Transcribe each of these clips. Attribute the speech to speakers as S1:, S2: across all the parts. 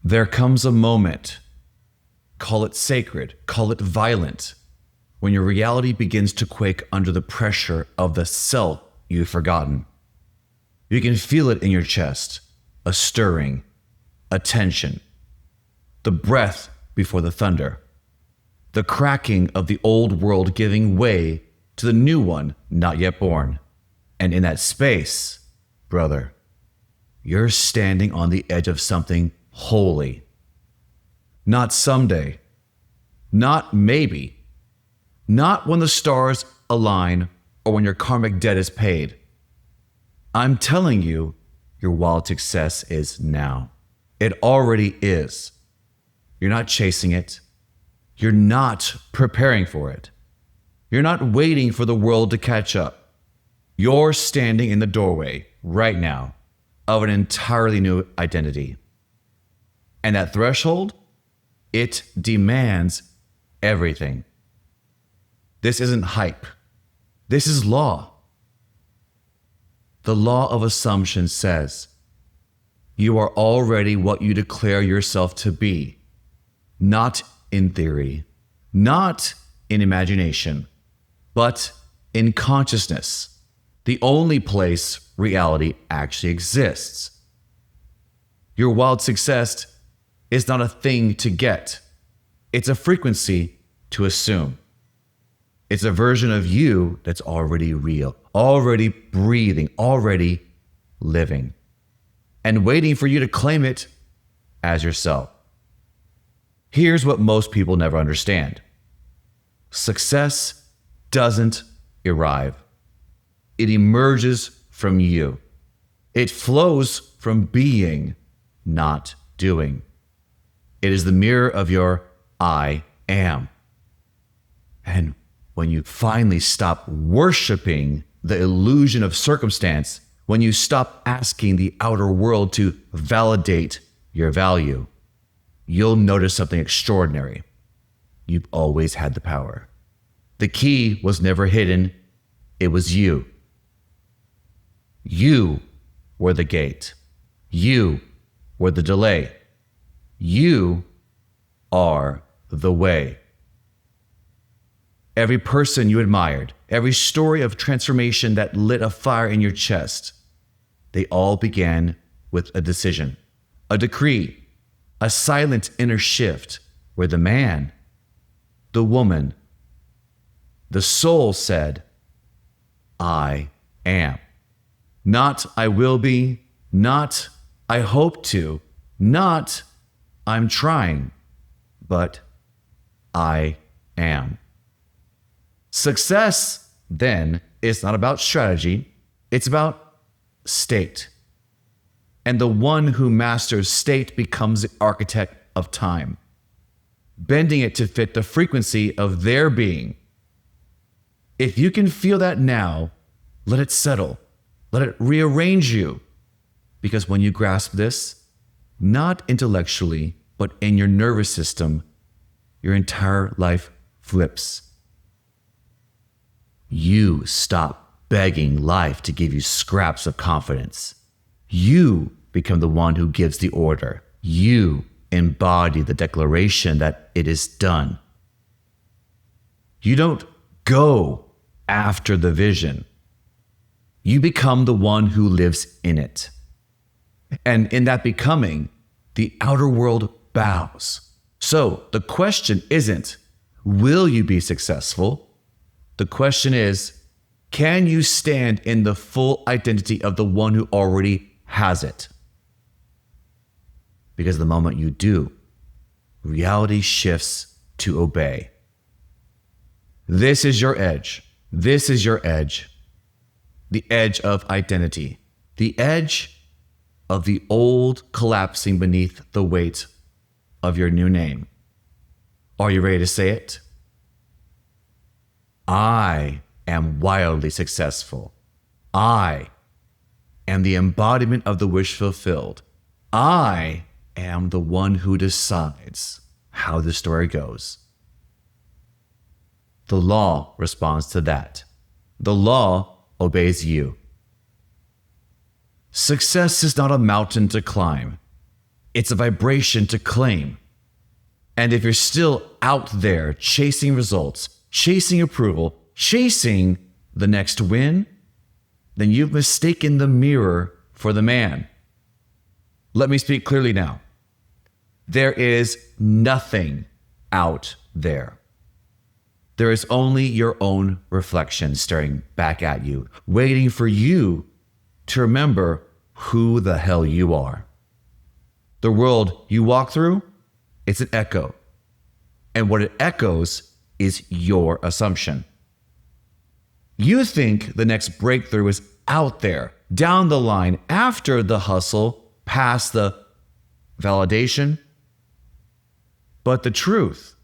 S1: There comes a moment, call it sacred, call it violent, when your reality begins to quake under the pressure of the self you've forgotten. You can feel it in your chest, a stirring, a tension, the breath before the thunder, the cracking of the old world giving way to the new one not yet born. And in that space, brother, you're standing on the edge of something holy. Not someday, not maybe, not when the stars align or when your karmic debt is paid. I'm telling you, your wild success is now. It already is. You're not chasing it. You're not preparing for it. You're not waiting for the world to catch up. You're standing in the doorway right now of an entirely new identity. And that threshold, it demands everything. This isn't hype. This is law. The law of assumption says you are already what you declare yourself to be, not in theory, not in imagination, but in consciousness, the only place reality actually exists. Your wild success is not a thing to get. It's a frequency to assume. It's a version of you that's already real, already breathing, already living, and waiting for you to claim it as yourself. Here's what most people never understand. Success doesn't arrive. It emerges from you. It flows from being, not doing. It is the mirror of your I am. And when you finally stop worshiping the illusion of circumstance, when you stop asking the outer world to validate your value, you'll notice something extraordinary. You've always had the power. The key was never hidden. It was you. You were the gate. You were the delay. You are the way. Every person you admired, every story of transformation that lit a fire in your chest, they all began with a decision, a decree, a silent inner shift where the man, the woman, the soul said, I am. Not I will be, not I hope to, not I'm trying, but I am. Success, then, is not about strategy, it's about state. And the one who masters state becomes the architect of time, bending it to fit the frequency of their being. If you can feel that now, let it settle. Let it rearrange you. Because when you grasp this, not intellectually, but in your nervous system, your entire life flips. You stop begging life to give you scraps of confidence. You become the one who gives the order. You embody the declaration that it is done. You don't go after the vision. You become the one who lives in it. And in that becoming, the outer world bows. So the question isn't, will you be successful? The question is, can you stand in the full identity of the one who already has it? Because the moment you do, reality shifts to obey. This is your edge. This is your edge. The edge of identity. The edge of the old collapsing beneath the weight of your new name. Are you ready to say it? I am wildly successful. I am the embodiment of the wish fulfilled. I am the one who decides how the story goes. The law responds to that. The law obeys you. Success is not a mountain to climb. It's a vibration to claim. And if you're still out there chasing results, chasing approval, chasing the next win, then you've mistaken the mirror for the man. Let me speak clearly now. There is nothing out there. There is only your own reflection staring back at you, waiting for you to remember who the hell you are. The world you walk through, it's an echo. And what it echoes is your assumption. You think the next breakthrough is out there, down the line, after the hustle, past the validation. But the truth,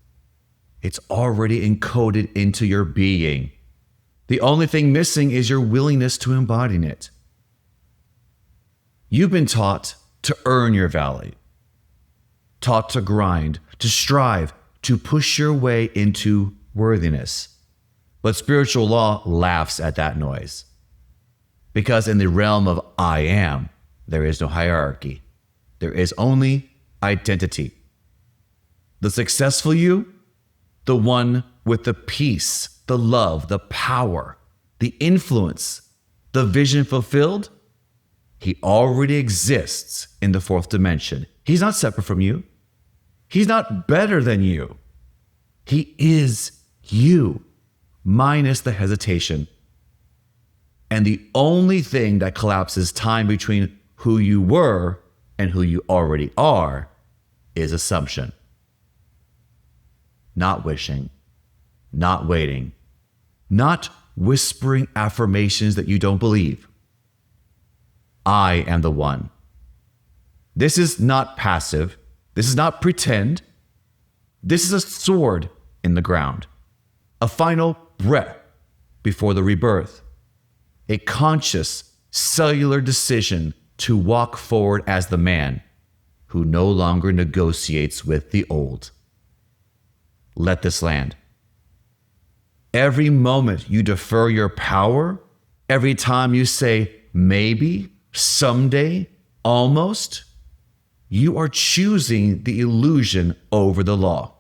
S1: it's already encoded into your being. The only thing missing is your willingness to embody it. You've been taught to earn your value, taught to grind, to strive, to push your way into worthiness. But spiritual law laughs at that noise. Because in the realm of I am, there is no hierarchy. There is only identity. The successful you, the one with the peace, the love, the power, the influence, the vision fulfilled, he already exists in the fourth dimension. He's not separate from you. He's not better than you. He is you, minus the hesitation. And the only thing that collapses time between who you were and who you already are is assumption. Not wishing, not waiting, not whispering affirmations that you don't believe. I am the one. This is not passive. This is not pretend. This is a sword in the ground, a final breath before the rebirth, a conscious cellular decision to walk forward as the man who no longer negotiates with the old. Let this land. Every moment you defer your power, every time you say maybe, someday, almost, you are choosing the illusion over the law.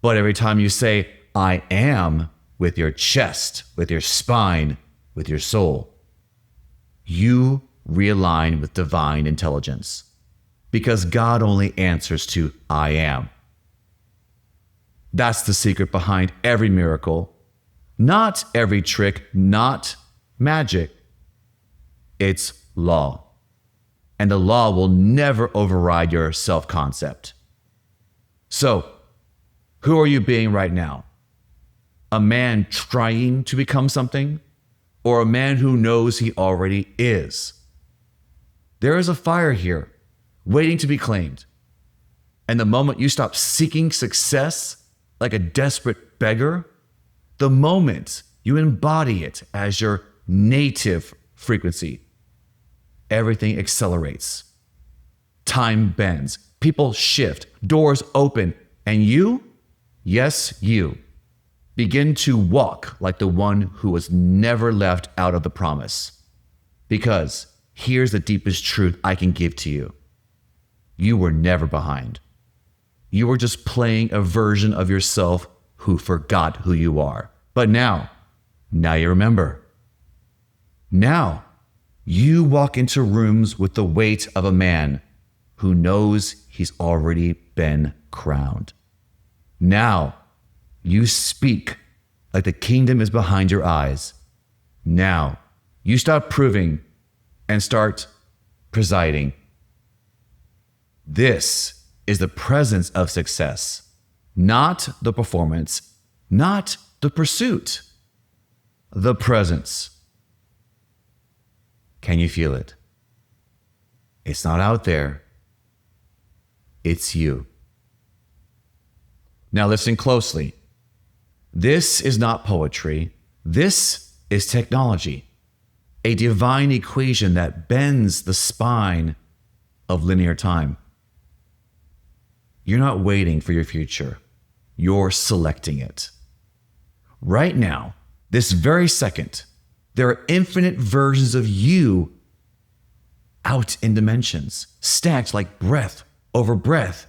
S1: But every time you say, I am, with your chest, with your spine, with your soul, you realign with divine intelligence. Because God only answers to I am. That's the secret behind every miracle. Not every trick, not magic. It's law. And the law will never override your self-concept. So, who are you being right now? A man trying to become something? Or a man who knows he already is? There is a fire here, waiting to be claimed. And the moment you stop seeking success like a desperate beggar, the moment you embody it as your native frequency, everything accelerates. Time bends, people shift, doors open, and you, yes, you, begin to walk like the one who was never left out of the promise. Because here's the deepest truth I can give to you. You were never behind. You were just playing a version of yourself who forgot who you are. But now you remember. Now, you walk into rooms with the weight of a man who knows he's already been crowned. Now, you speak like the kingdom is behind your eyes. Now, you stop proving and start presiding. This is the presence of success, not the performance, not the pursuit, the presence. Can you feel it? It's not out there. It's you. Now listen closely. This is not poetry. This is technology, a divine equation that bends the spine of linear time. You're not waiting for your future. You're selecting it. Right now, this very second, there are infinite versions of you out in dimensions, stacked like breath over breath.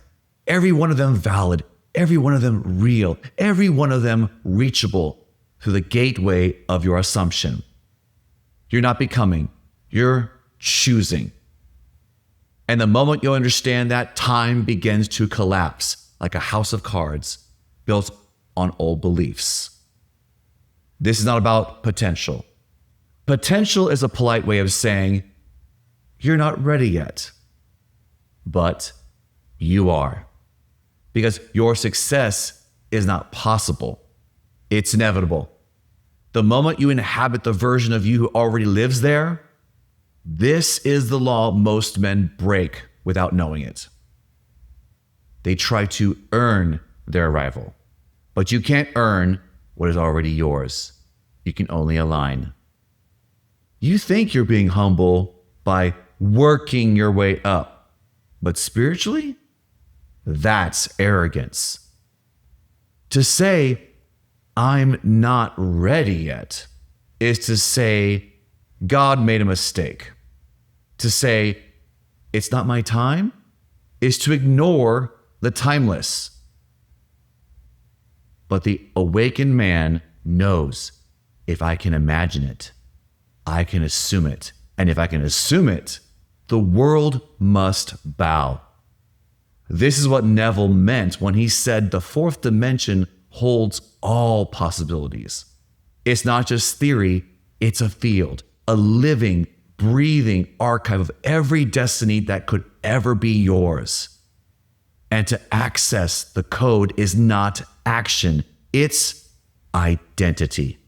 S1: Every one of them valid, every one of them real, every one of them reachable through the gateway of your assumption. You're not becoming, you're choosing. And the moment you understand that, time begins to collapse like a house of cards built on old beliefs. This is not about potential. Potential is a polite way of saying, you're not ready yet. But you are. Because your success is not possible. It's inevitable. The moment you inhabit the version of you who already lives there, this is the law most men break without knowing it. They try to earn their arrival. But you can't earn what is already yours. You can only align. You think you're being humble by working your way up. But spiritually, that's arrogance. To say, I'm not ready yet, is to say, God made a mistake. To say, it's not my time, is to ignore the timeless. But the awakened man knows, if I can imagine it, I can assume it. And if I can assume it, the world must bow. This is what Neville meant when he said the fourth dimension holds all possibilities. It's not just theory, it's a field, a living, breathing archive of every destiny that could ever be yours. And to access the code is not action, it's identity.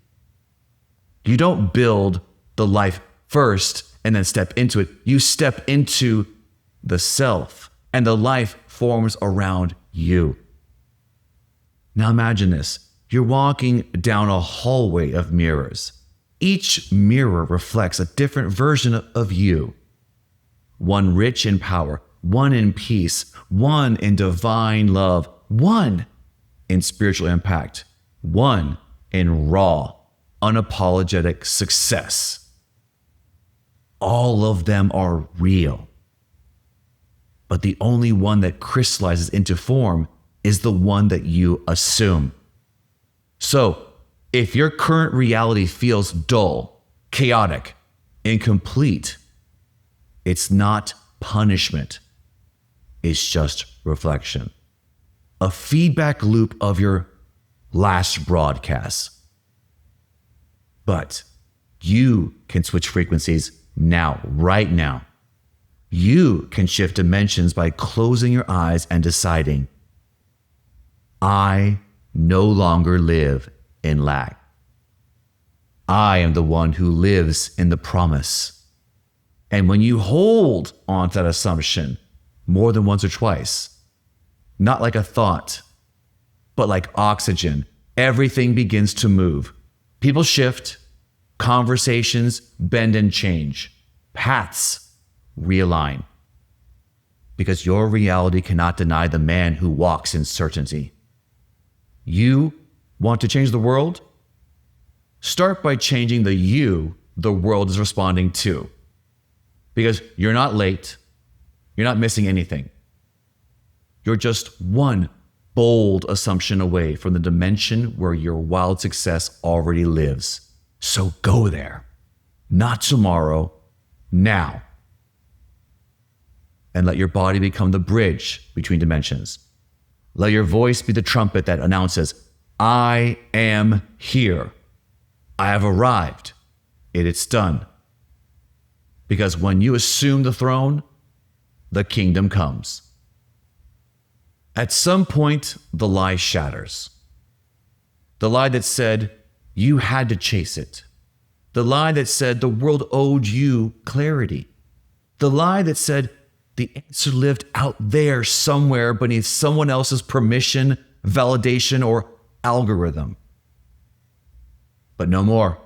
S1: You don't build the life first and then step into it. You step into the self, and the life forms around you. Now imagine this. You're walking down a hallway of mirrors. Each mirror reflects a different version of you. One rich in power, one in peace, one in divine love, one in spiritual impact, one in raw, unapologetic success. All of them are real. But the only one that crystallizes into form is the one that you assume. So, if your current reality feels dull, chaotic, incomplete, it's not punishment. It's just reflection. A feedback loop of your last broadcast. But you can switch frequencies now, right now. You can shift dimensions by closing your eyes and deciding, I no longer live in lack. I am the one who lives in the promise. And when you hold on to that assumption more than once or twice, not like a thought, but like oxygen, everything begins to move. People shift, conversations bend and change, paths realign. Because your reality cannot deny the man who walks in certainty. You want to change the world? Start by changing the you the world is responding to. Because you're not late. You're not missing anything. You're just one bold assumption away from the dimension where your wild success already lives. So go there. Not tomorrow, now. And let your body become the bridge between dimensions. Let your voice be the trumpet that announces, I am here. I have arrived. It's done. Because when you assume the throne, the kingdom comes. At some point, the lie shatters. The lie that said you had to chase it. The lie that said the world owed you clarity. The lie that said the answer lived out there somewhere beneath someone else's permission, validation, or algorithm. But no more.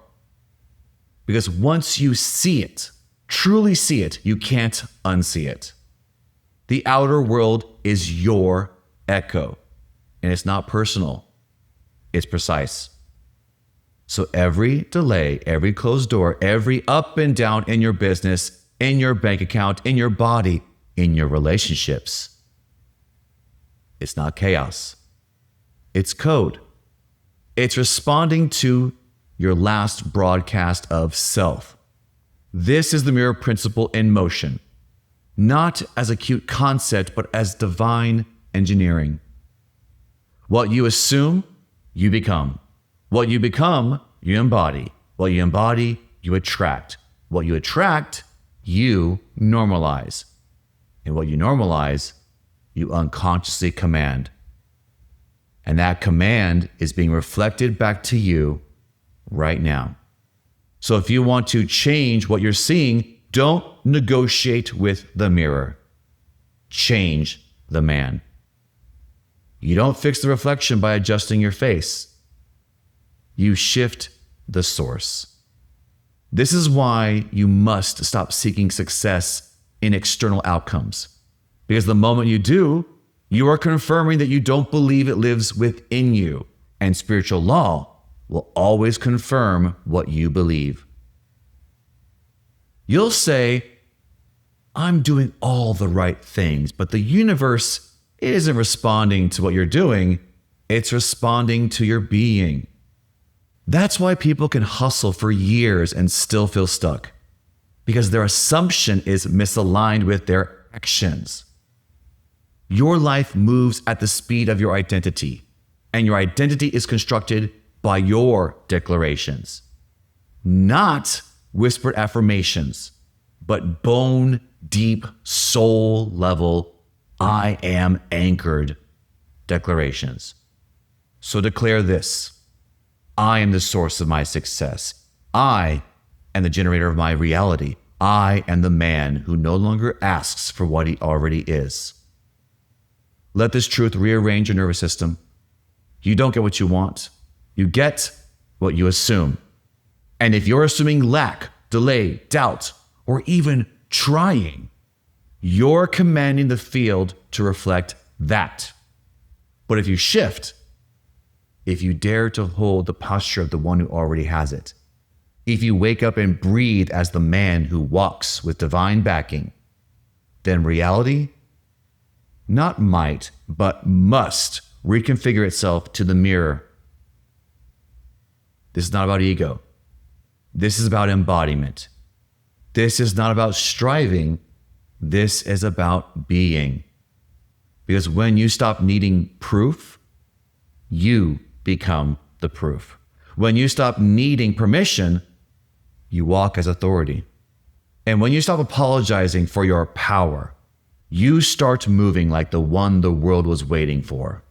S1: Because once you see it, truly see it, you can't unsee it. The outer world is your echo, and it's not personal, it's precise. So every delay, every closed door, every up and down in your business, in your bank account, in your body, in your relationships. It's not chaos. It's code. It's responding to your last broadcast of self. This is the mirror principle in motion, not as a cute concept, but as divine engineering. What you assume, you become. What you become, you embody. What you embody, you attract. What you attract, you normalize. And what you normalize, you unconsciously command. And that command is being reflected back to you right now. So if you want to change what you're seeing, don't negotiate with the mirror. Change the man. You don't fix the reflection by adjusting your face. You shift the source. This is why you must stop seeking success in external outcomes. Because the moment you do, you are confirming that you don't believe it lives within you. And spiritual law will always confirm what you believe. You'll say, I'm doing all the right things, but the universe isn't responding to what you're doing. It's responding to your being. That's why people can hustle for years and still feel stuck, because their assumption is misaligned with their actions. Your life moves at the speed of your identity, and your identity is constructed by your declarations, not whispered affirmations, but bone deep, soul level, I am anchored declarations. So declare this: I am the source of my success. I am the generator of my reality. I am the man who no longer asks for what he already is. Let this truth rearrange your nervous system. You don't get what you want. You get what you assume. And if you're assuming lack, delay, doubt, or even trying, you're commanding the field to reflect that. But if you shift, if you dare to hold the posture of the one who already has it, if you wake up and breathe as the man who walks with divine backing, then reality, not might, but must reconfigure itself to the mirror. This is not about ego. This is about embodiment. This is not about striving. This is about being. Because when you stop needing proof, you become the proof. When you stop needing permission, you walk as authority. And when you stop apologizing for your power, you start moving like the one the world was waiting for.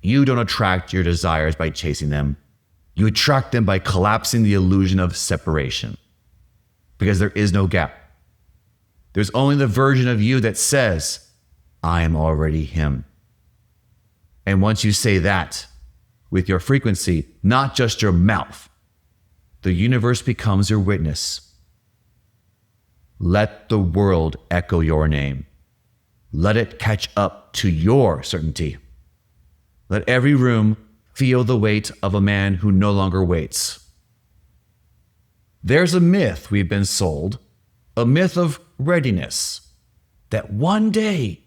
S1: You don't attract your desires by chasing them. You attract them by collapsing the illusion of separation. Because there is no gap. There's only the version of you that says, I am already him. And once you say that with your frequency, not just your mouth, the universe becomes your witness. Let the world echo your name. Let it catch up to your certainty. Let every room feel the weight of a man who no longer waits. There's a myth we've been sold, a myth of readiness, that one day,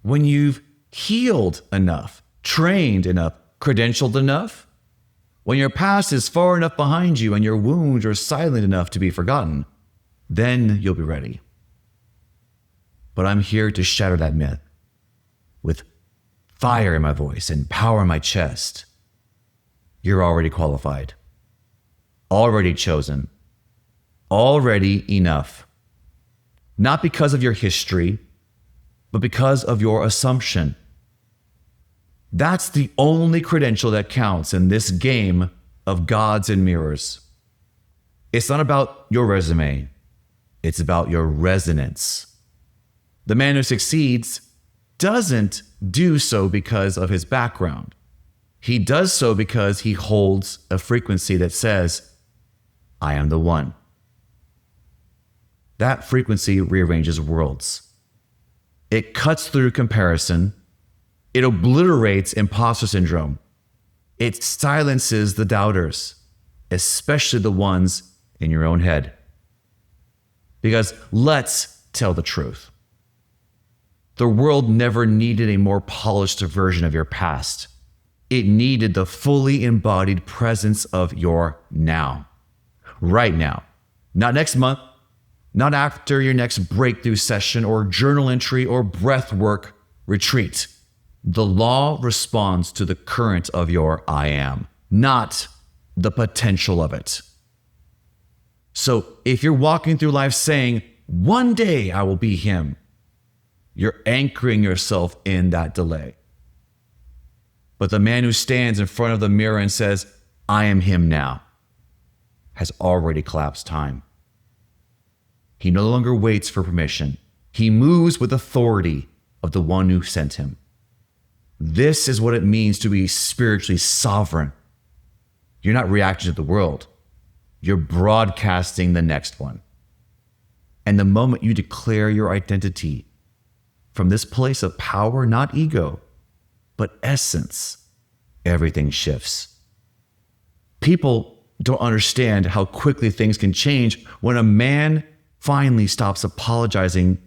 S1: when you've healed enough, trained enough, credentialed enough, when your past is far enough behind you and your wounds are silent enough to be forgotten, then you'll be ready. But I'm here to shatter that myth with fire in my voice and power in my chest. You're already qualified, already chosen, already enough. Not because of your history, but because of your assumption. That's the only credential that counts in this game of gods and mirrors. It's not about your resume. It's about your resonance. The man who succeeds doesn't do so because of his background. He does so because he holds a frequency that says, I am the one. That frequency rearranges worlds. It cuts through comparison. It obliterates imposter syndrome. It silences the doubters, especially the ones in your own head. Because let's tell the truth. The world never needed a more polished version of your past. It needed the fully embodied presence of your now. Right now. Not next month. Not after your next breakthrough session or journal entry or breathwork retreat. The law responds to the current of your I am, not the potential of it. So if you're walking through life saying, one day I will be him, you're anchoring yourself in that delay. But the man who stands in front of the mirror and says, I am him now, has already collapsed time. He no longer waits for permission. He moves with authority of the one who sent him. This is what it means to be spiritually sovereign. You're not reacting to the world. You're broadcasting the next one. And the moment you declare your identity from this place of power, not ego, but essence, everything shifts. People don't understand how quickly things can change when a man finally stops apologizing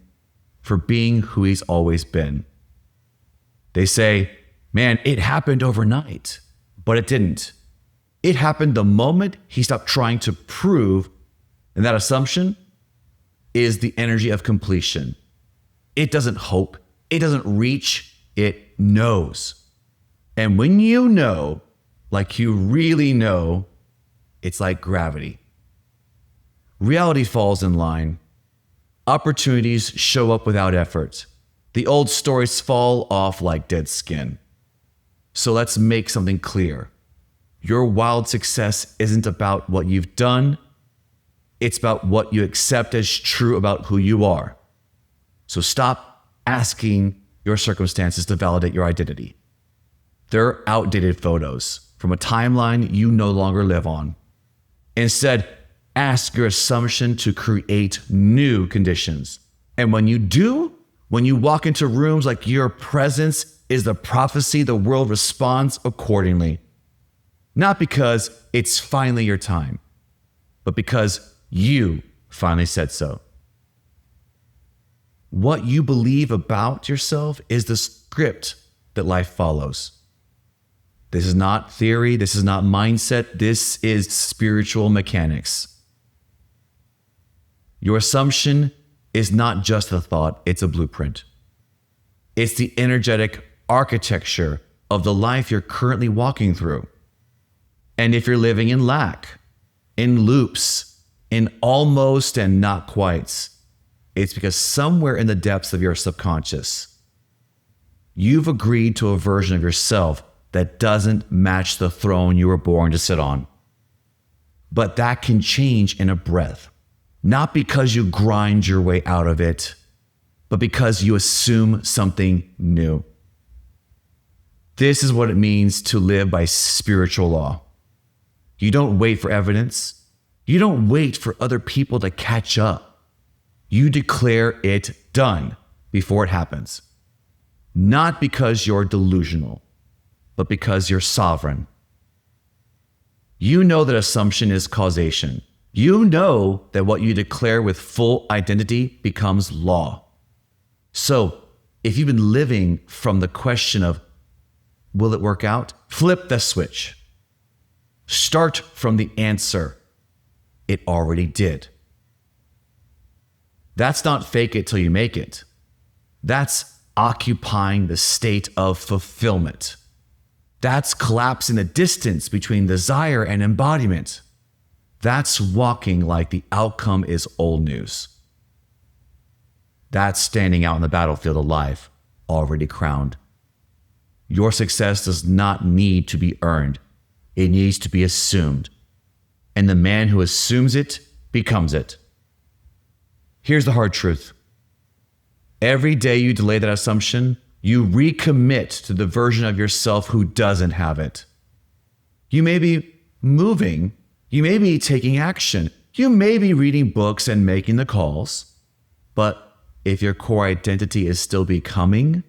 S1: for being who he's always been. They say, man, it happened overnight, but it didn't. It happened the moment he stopped trying to prove, and that assumption is the energy of completion. It doesn't hope, it doesn't reach, it knows. And when you know, like you really know, it's like gravity. Reality falls in line. Opportunities show up without effort. The old stories fall off like dead skin. So let's make something clear. Your wild success isn't about what you've done. It's about what you accept as true about who you are. So stop asking your circumstances to validate your identity. They're outdated photos from a timeline you no longer live on. Instead, ask your assumption to create new conditions. And when you do, when you walk into rooms like your presence is the prophecy, the world responds accordingly. Not because it's finally your time, but because you finally said so. What you believe about yourself is the script that life follows. This is not theory. This is not mindset. This is spiritual mechanics. Your assumption is not just a thought, it's a blueprint. It's the energetic architecture of the life you're currently walking through. And if you're living in lack, in loops, in almost and not quite, it's because somewhere in the depths of your subconscious, you've agreed to a version of yourself that doesn't match the throne you were born to sit on. But that can change in a breath. Not because you grind your way out of it, but because you assume something new. This is what it means to live by spiritual law. You don't wait for evidence. You don't wait for other people to catch up. You declare it done before it happens. Not because you're delusional, but because you're sovereign. You know that assumption is causation. You know that what you declare with full identity becomes law. So, if you've been living from the question of, will it work out? Flip the switch. Start from the answer. It already did. That's not fake it till you make it. That's occupying the state of fulfillment. That's collapsing the distance between desire and embodiment. That's walking like the outcome is old news. That's standing out in the battlefield alive, already crowned. Your success does not need to be earned. It needs to be assumed. And the man who assumes it becomes it. Here's the hard truth. Every day you delay that assumption, you recommit to the version of yourself who doesn't have it. You may be moving. You may be taking action. You may be reading books and making the calls. But if your core identity is still becoming,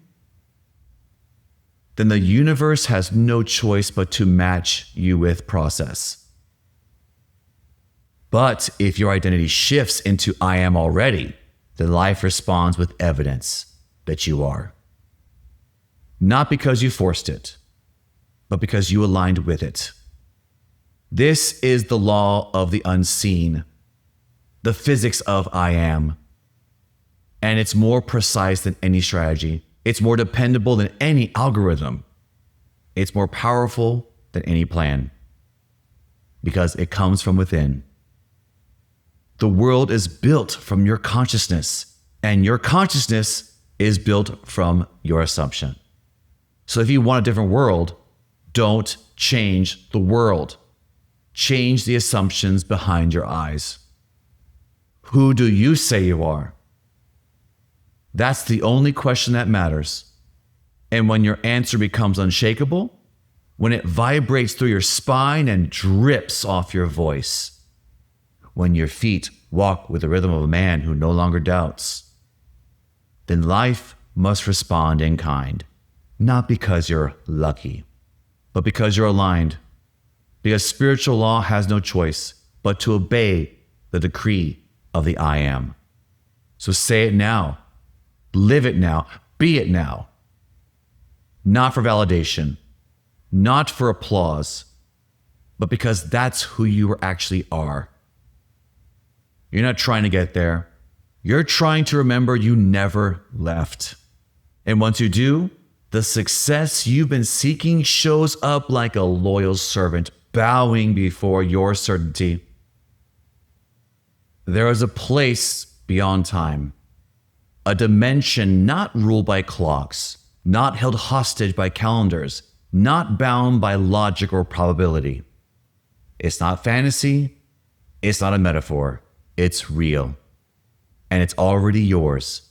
S1: then the universe has no choice but to match you with process. But if your identity shifts into I am already, then life responds with evidence that you are. Not because you forced it, but because you aligned with it. This is the law of the unseen, the physics of I am. And it's more precise than any strategy. It's more dependable than any algorithm. It's more powerful than any plan, because it comes from within. The world is built from your consciousness, and your consciousness is built from your assumption. So if you want a different world, don't change the world. Change the assumptions behind your eyes. Who do you say you are? That's the only question that matters. And when your answer becomes unshakable, when it vibrates through your spine and drips off your voice, when your feet walk with the rhythm of a man who no longer doubts, then life must respond in kind, not because you're lucky, but because you're aligned. Because spiritual law has no choice but to obey the decree of the I am. So say it now, live it now, be it now. Not for validation, not for applause, but because that's who you actually are. You're not trying to get there. You're trying to remember you never left. And once you do, the success you've been seeking shows up like a loyal servant, bowing before your certainty. There is a place beyond time, a dimension not ruled by clocks, not held hostage by calendars, not bound by logic or probability. It's not fantasy. It's not a metaphor. It's real. And it's already yours.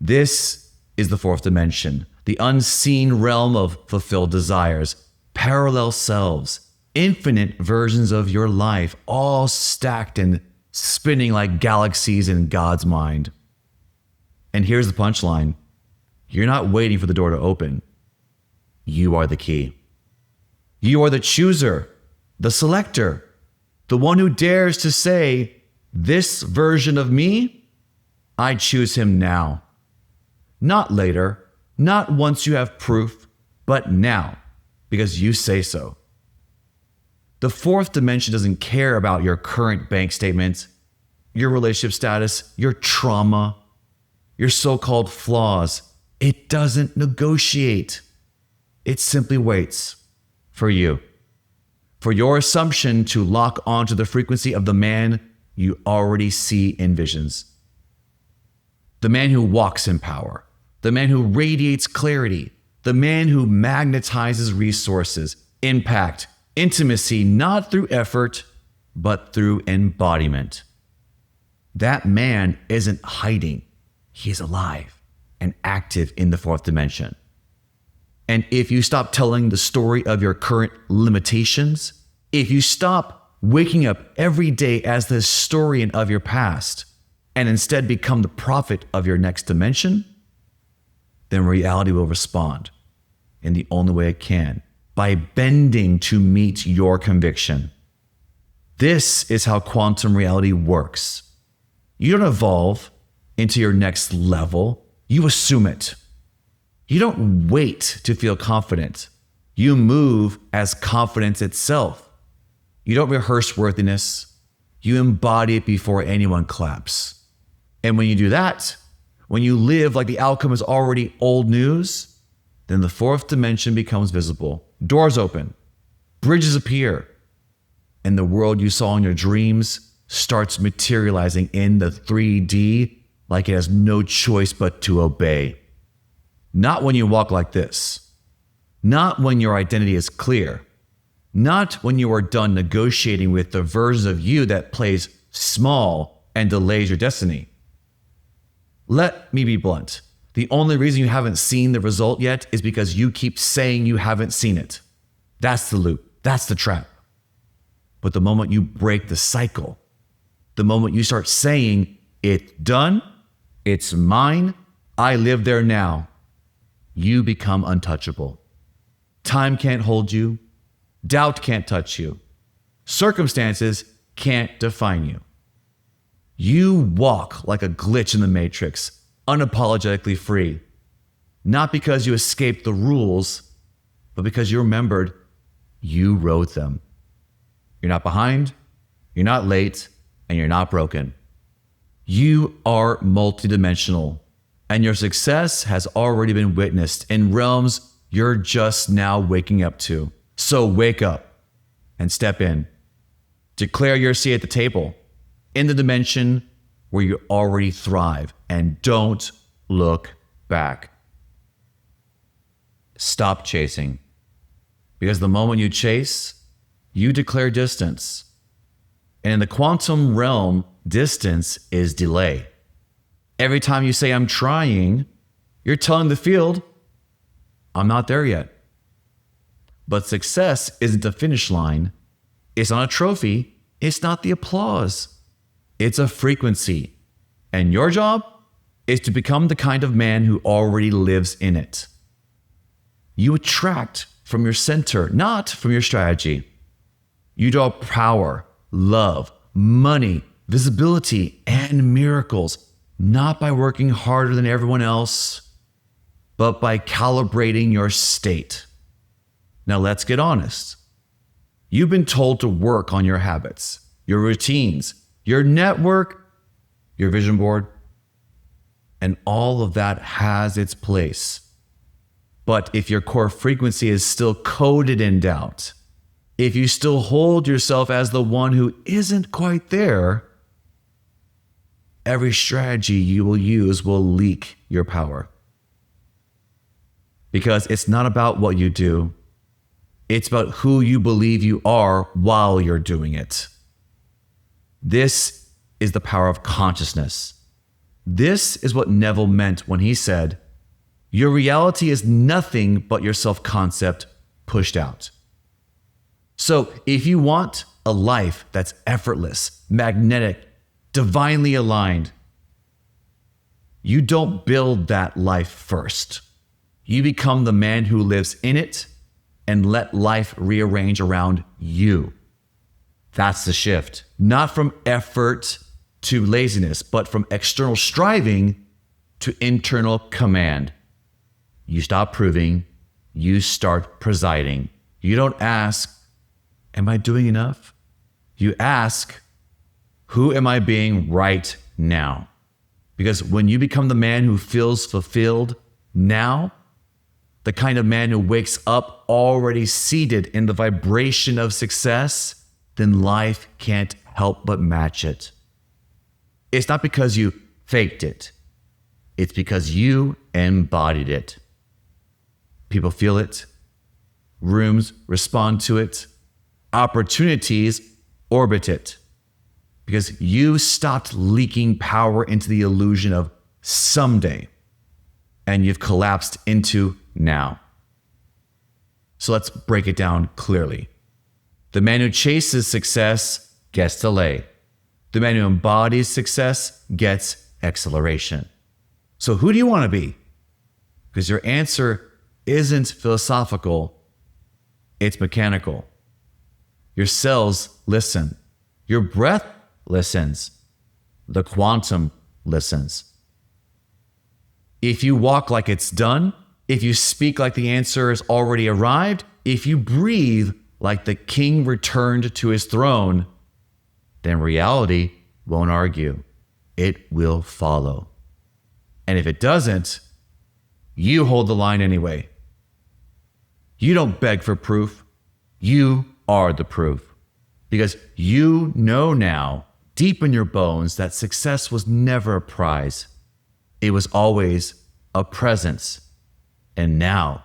S1: This is the fourth dimension, the unseen realm of fulfilled desires, parallel selves, infinite versions of your life, all stacked and spinning like galaxies in God's mind. And here's the punchline. You're not waiting for the door to open. You are the key. You are the chooser, the selector, the one who dares to say, this version of me, I choose him now. Not later, not once you have proof, but now, because you say so. The fourth dimension doesn't care about your current bank statement, your relationship status, your trauma, your so-called flaws. It doesn't negotiate. It simply waits for you, for your assumption to lock onto the frequency of the man you already see in visions. The man who walks in power, the man who radiates clarity, the man who magnetizes resources, impact, intimacy, not through effort, but through embodiment. That man isn't hiding. He is alive and active in the fourth dimension. And if you stop telling the story of your current limitations, if you stop waking up every day as the historian of your past and instead become the prophet of your next dimension, then reality will respond in the only way it can, by bending to meet your conviction. This is how quantum reality works. You don't evolve into your next level, you assume it. You don't wait to feel confident. You move as confidence itself. You don't rehearse worthiness. You embody it before anyone claps. And when you do that, when you live like the outcome is already old news, then the fourth dimension becomes visible. Doors open, bridges appear, and the world you saw in your dreams starts materializing in the 3D like it has no choice but to obey. Not when you walk like this. Not when your identity is clear. Not when you are done negotiating with the version of you that plays small and delays your destiny. Let me be blunt. The only reason you haven't seen the result yet is because you keep saying you haven't seen it. That's the loop. That's the trap. But the moment you break the cycle, the moment you start saying, it's done, it's mine, I live there now, you become untouchable. Time can't hold you. Doubt can't touch you. Circumstances can't define you. You walk like a glitch in the matrix, unapologetically free, not because you escaped the rules, but because you remembered you wrote them. You're not behind, you're not late, and you're not broken. You are multidimensional, and your success has already been witnessed in realms you're just now waking up to. So wake up and step in. Declare your seat at the table in the dimension where you already thrive, and don't look back. Stop chasing, because the moment you chase, you declare distance. And in the quantum realm, distance is delay. Every time you say, I'm trying, you're telling the field, I'm not there yet. But success isn't the finish line. It's not a trophy. It's not the applause. It's a frequency. And your job is to become the kind of man who already lives in it. You attract from your center, not from your strategy. You draw power, love, money, visibility, and miracles, not by working harder than everyone else, but by calibrating your state. Now let's get honest. You've been told to work on your habits, your routines, your network, your vision board, and all of that has its place. But if your core frequency is still coded in doubt, if you still hold yourself as the one who isn't quite there, every strategy you will use will leak your power. Because it's not about what you do. It's about who you believe you are while you're doing it. This is the power of consciousness. This is what Neville meant when he said, your reality is nothing but your self-concept pushed out. So if you want a life that's effortless, magnetic, divinely aligned, you don't build that life first. You become the man who lives in it and let life rearrange around you. That's the shift. Not from effort to laziness, but from external striving to internal command. You stop proving, you start presiding. You don't ask, am I doing enough? You ask, who am I being right now? Because when you become the man who feels fulfilled now, the kind of man who wakes up already seated in the vibration of success, then life can't help but match it. It's not because you faked it. It's because you embodied it. People feel it. Rooms respond to it. Opportunities orbit it. Because you stopped leaking power into the illusion of someday, and you've collapsed into now. So let's break it down clearly. The man who chases success gets delay. The man who embodies success gets acceleration. So who do you want to be? Because your answer isn't philosophical, it's mechanical. Your cells listen. Your breath listens. The quantum listens. If you walk like it's done, if you speak like the answer has already arrived, if you breathe like the king returned to his throne, then reality won't argue. It will follow. And if it doesn't, you hold the line anyway. You don't beg for proof. You are the proof. Because you know now, deep in your bones, that success was never a prize. It was always a presence. And now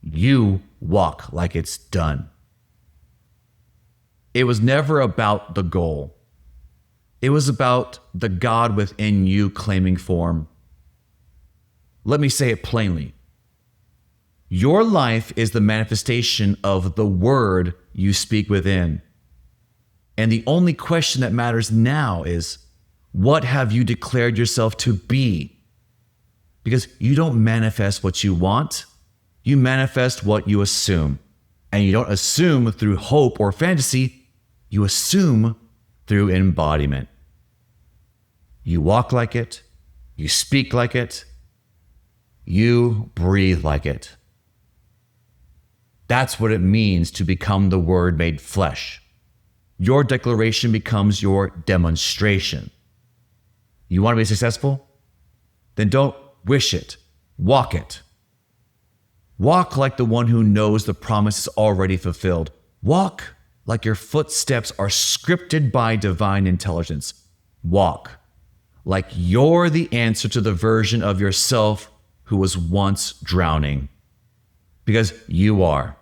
S1: you walk like it's done. It was never about the goal. It was about the God within you claiming form. Let me say it plainly. Your life is the manifestation of the word you speak within. And the only question that matters now is, what have you declared yourself to be? Because you don't manifest what you want, you manifest what you assume. And you don't assume through hope or fantasy, you assume through embodiment. You walk like it, you speak like it, you breathe like it. That's what it means to become the Word made flesh. Your declaration becomes your demonstration. You want to be successful? Then don't wish it, walk it. Walk like the one who knows the promise is already fulfilled. Walk like your footsteps are scripted by divine intelligence. Walk like you're the answer to the version of yourself who was once drowning. Because you are.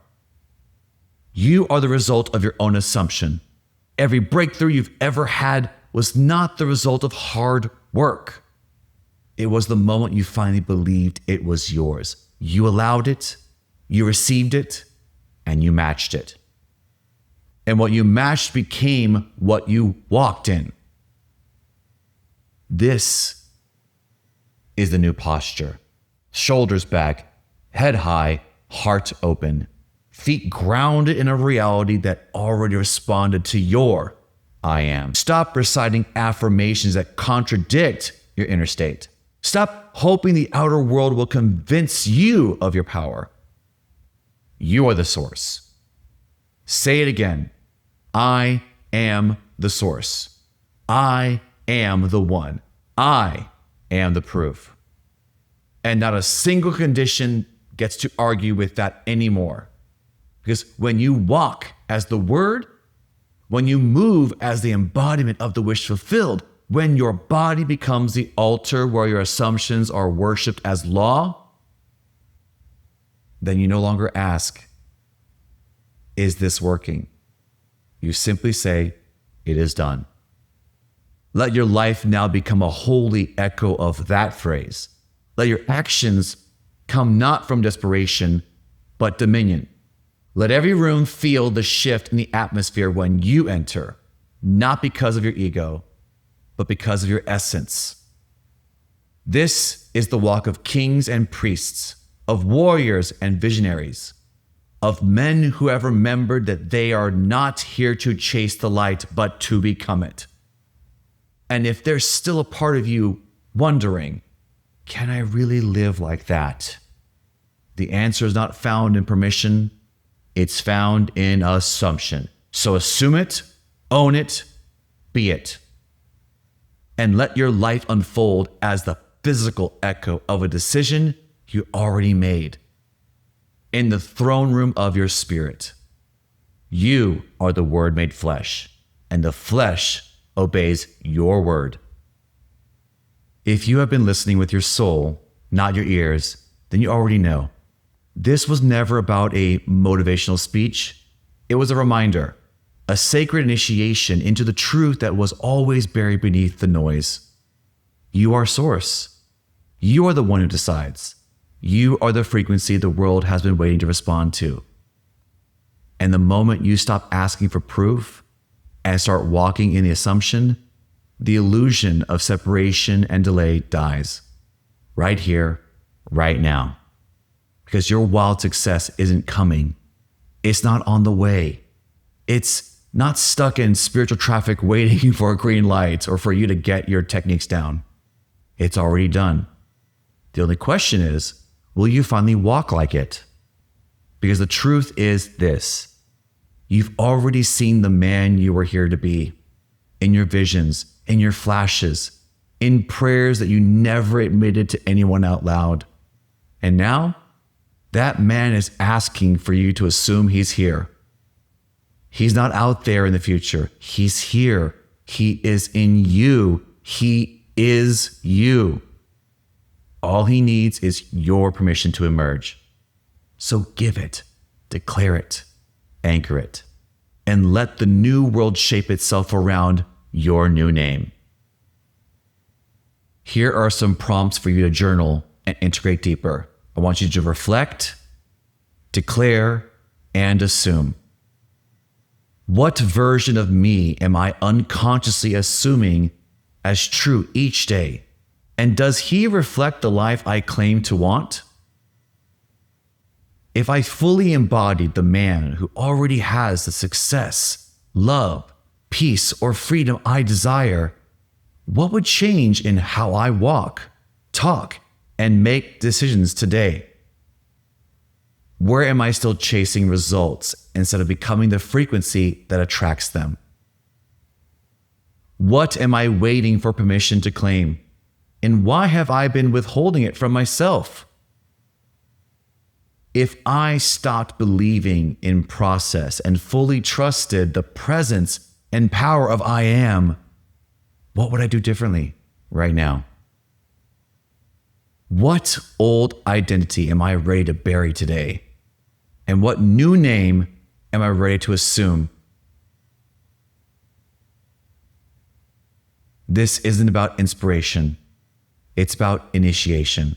S1: You are the result of your own assumption. Every breakthrough you've ever had was not the result of hard work. It was the moment you finally believed it was yours. You allowed it, you received it, and you matched it. And what you matched became what you walked in. This is the new posture. Shoulders back, head high, heart open, feet grounded in a reality that already responded to your I am. Stop reciting affirmations that contradict your inner state. Stop hoping the outer world will convince you of your power. You are the source. Say it again. I am the source. I am the one. I am the proof. And not a single condition gets to argue with that anymore. Because when you walk as the Word, when you move as the embodiment of the wish fulfilled, when your body becomes the altar where your assumptions are worshipped as law, then you no longer ask, is this working? You simply say, it is done. Let your life now become a holy echo of that phrase. Let your actions come not from desperation, but dominion. Let every room feel the shift in the atmosphere when you enter, not because of your ego, but because of your essence. This is the walk of kings and priests, of warriors and visionaries, of men who have remembered that they are not here to chase the light, but to become it. And if there's still a part of you wondering, can I really live like that? The answer is not found in permission. It's found in assumption. So assume it, own it, be it. And let your life unfold as the physical echo of a decision you already made. In the throne room of your spirit, you are the Word made flesh, and the flesh obeys your word. If you have been listening with your soul, not your ears, then you already know. This was never about a motivational speech. It was a reminder, a sacred initiation into the truth that was always buried beneath the noise. You are source. You are the one who decides. You are the frequency the world has been waiting to respond to. And the moment you stop asking for proof and start walking in the assumption, the illusion of separation and delay dies. Right here, right now. Because your wild success isn't coming. It's not on the way. It's not stuck in spiritual traffic waiting for a green light or for you to get your techniques down. It's already done. The only question is, will you finally walk like it? Because the truth is this. You've already seen the man you were here to be. In your visions, in your flashes, in prayers that you never admitted to anyone out loud. And now, that man is asking for you to assume he's here. He's not out there in the future. He's here. He is in you. He is you. All he needs is your permission to emerge. So give it, declare it, anchor it, and let the new world shape itself around your new name. Here are some prompts for you to journal and integrate deeper. I want you to reflect, declare, and assume. What version of me am I unconsciously assuming as true each day? And does he reflect the life I claim to want? If I fully embodied the man who already has the success, love, peace, or freedom I desire, what would change in how I walk, talk, and make decisions today? Where am I still chasing results instead of becoming the frequency that attracts them? What am I waiting for permission to claim? And why have I been withholding it from myself? If I stopped believing in process and fully trusted the presence and power of I am, what would I do differently right now? What old identity am I ready to bury today? And what new name am I ready to assume? This isn't about inspiration. It's about initiation.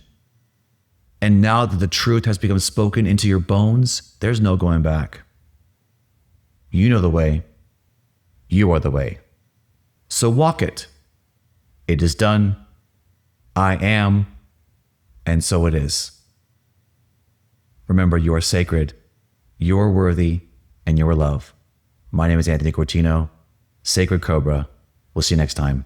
S1: And now that the truth has become spoken into your bones, there's no going back. You know the way. You are the way. So walk it. It is done. I am. And so it is. Remember, you are sacred, you are worthy, and you are love. My name is Anthony Cortino, Sacred Cobra. We'll see you next time.